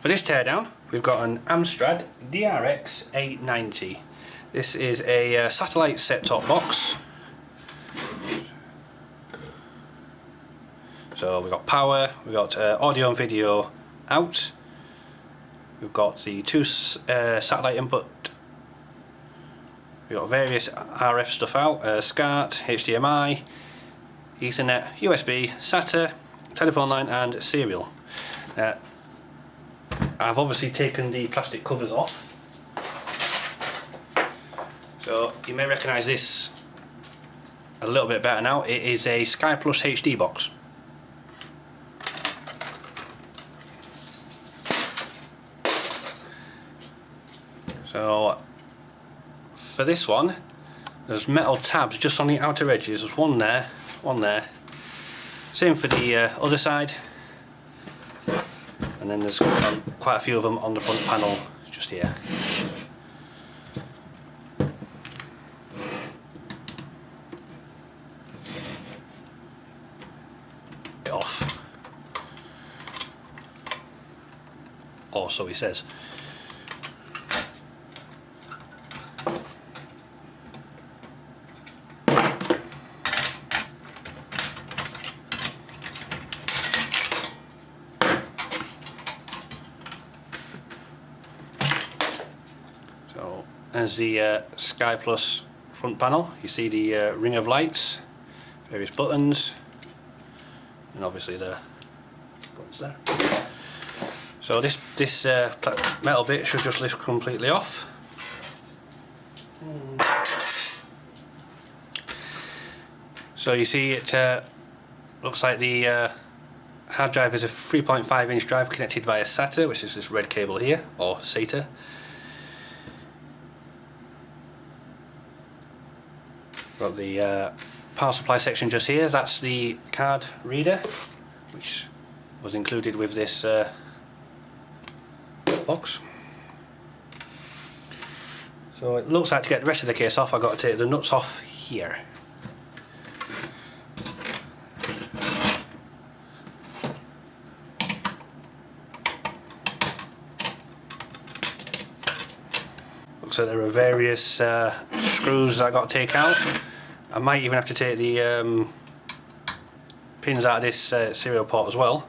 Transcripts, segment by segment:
For this teardown, we've got an Amstrad DRX 890. This is a satellite set-top box. So we've got power, we've got audio and video out. We've got the two satellite input. We've got various RF stuff out, SCART, HDMI, Ethernet, USB, SATA, telephone line and serial. I've obviously taken the plastic covers off, so you may recognise this a little bit better now. It is a Sky Plus HD box. So for this one, there's metal tabs just on the outer edges. There's one there, one there. Same for the other side. And then there's quite a few of them on the front panel, just here. Get off. Or so he says. So there's the Sky Plus front panel. You see the ring of lights, various buttons, and obviously the buttons there. So this metal bit should just lift completely off. So you see it looks like the hard drive is a 3.5 inch drive connected via SATA, which is this red cable here, or SATA. Got the power supply section just here. That's the card reader, which was included with this box. So it looks like to get the rest of the case off, I've got to take the nuts off here. Looks like there are various screws that I've got to take out. I might even have to take the pins out of this serial port as well.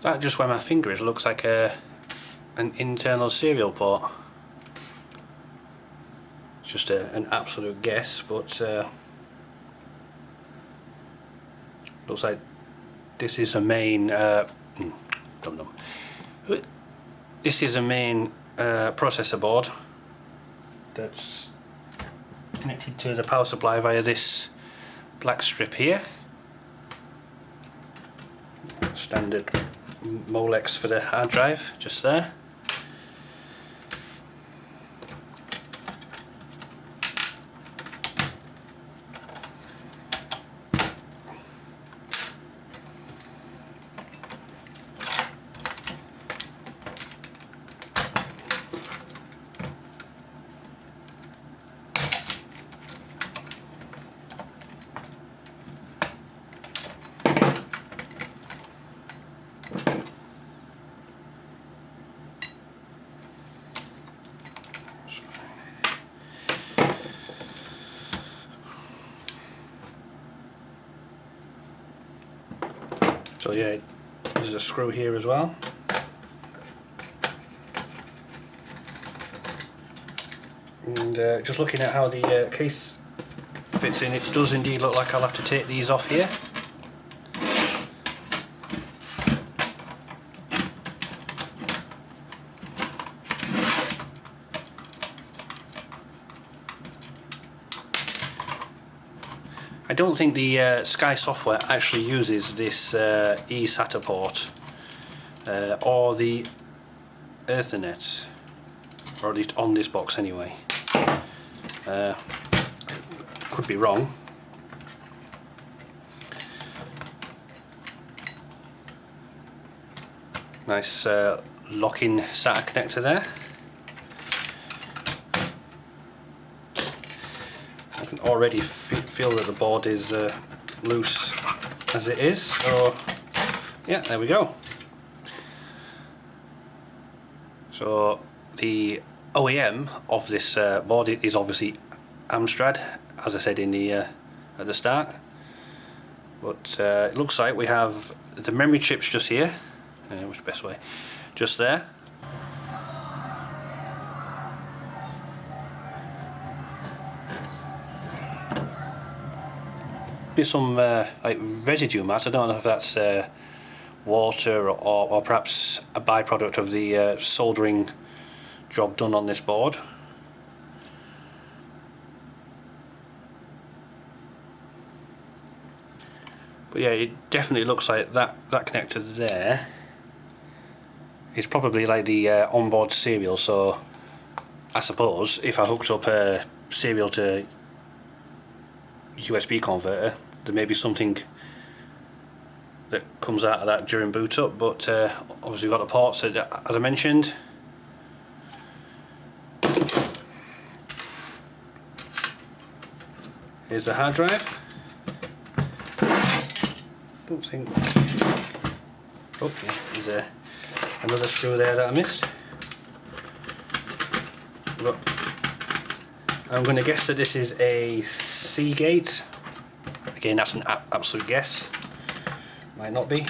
That just where my finger is looks like an internal serial port. It's just an absolute guess, but looks like this is a main. This is a main processor board that's connected to the power supply via this black strip here. Standard Molex for the hard drive, just there. So yeah, there's a screw here as well. And just looking at how the case fits in, it does indeed look like I'll have to take these off here. I don't think the Sky software actually uses this eSATA port or the Ethernet, or at least on this box anyway. Could be wrong. Nice lock-in SATA connector there. I can already feel that the board is loose as it is, so yeah, there we go. So the OEM of this board is obviously Amstrad, as I said in the at the start, but it looks like we have the memory chips just here. What's the best way? Just there. Be some like residue mat. I don't know if that's water or perhaps a byproduct of the soldering job done on this board. But yeah, it definitely looks like that connector there is probably like the onboard serial, so I suppose if I hooked up a serial to USB converter, there may be something that comes out of that during boot up, but obviously we've got the ports, as I mentioned. Here's the hard drive. Don't think... Oh, yeah, there's another screw there that I missed. But I'm going to guess that this is a Seagate. Again, that's an absolute guess. Might not be.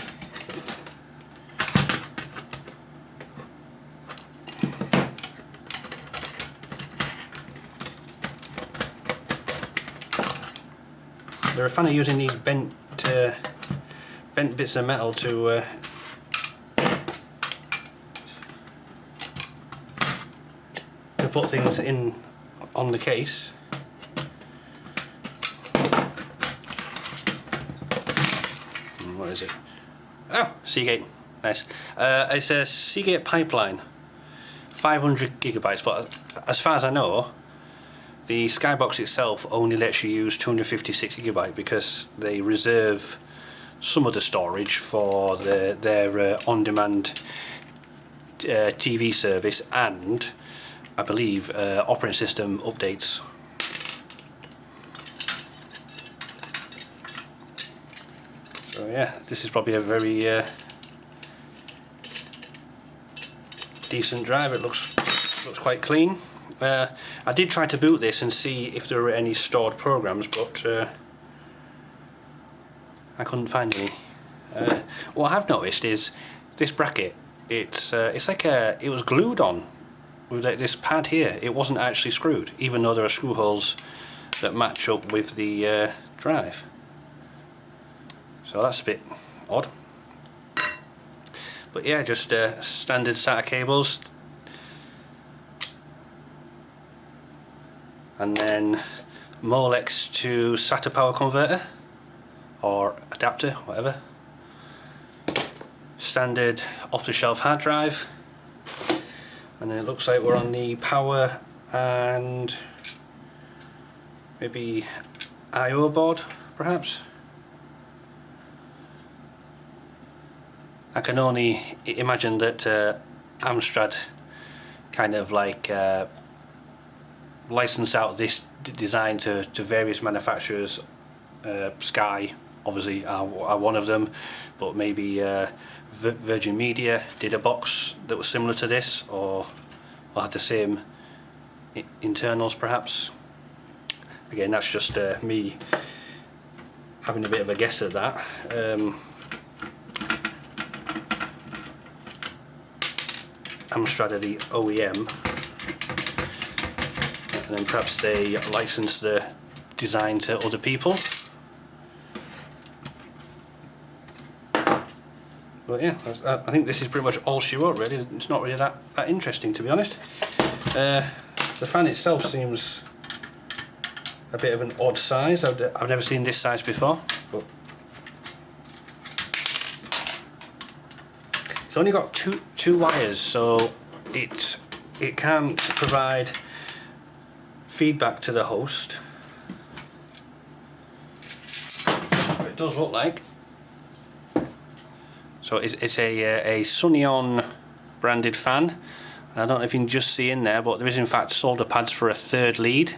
They're a fan of using these bent bits of metal to put things in on the case. What is it? Oh, Seagate. Nice. It's a Seagate Pipeline, 500 gigabytes. But as far as I know, the Skybox itself only lets you use 256 gigabyte because they reserve some of the storage for their on-demand TV service and, I believe, operating system updates. So yeah, this is probably a very decent drive. It looks quite clean. I did try to boot this and see if there were any stored programs, but I couldn't find any. What I've noticed is this bracket. It's like it was glued on with like this pad here. It wasn't actually screwed, even though there are screw holes that match up with the drive. So that's a bit odd. But yeah, just standard SATA cables. And then Molex to SATA power converter or adapter, whatever. Standard off-the-shelf hard drive. And then it looks like we're on the power and maybe I/O board, perhaps. I can only imagine that Amstrad kind of like license out this design to various manufacturers. Sky obviously are one of them, but maybe Virgin Media did a box that was similar to this, or had the same internals perhaps. Again, that's just me having a bit of a guess at that. Amstrad are the OEM, and then perhaps they license the design to other people. But yeah, I think this is pretty much all she wrote really. It's not really that interesting, to be honest. The fan itself seems a bit of an odd size. I've never seen this size before, but it's only got two wires, so it can't provide feedback to the host. It does look like. So it's a Sunny-On branded fan. I don't know if you can just see in there, but there is in fact solder pads for a third lead.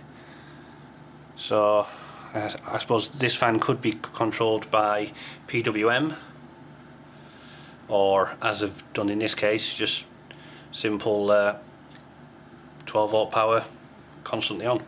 So I suppose this fan could be controlled by PWM, or as I've done in this case, just simple 12 volt power constantly on.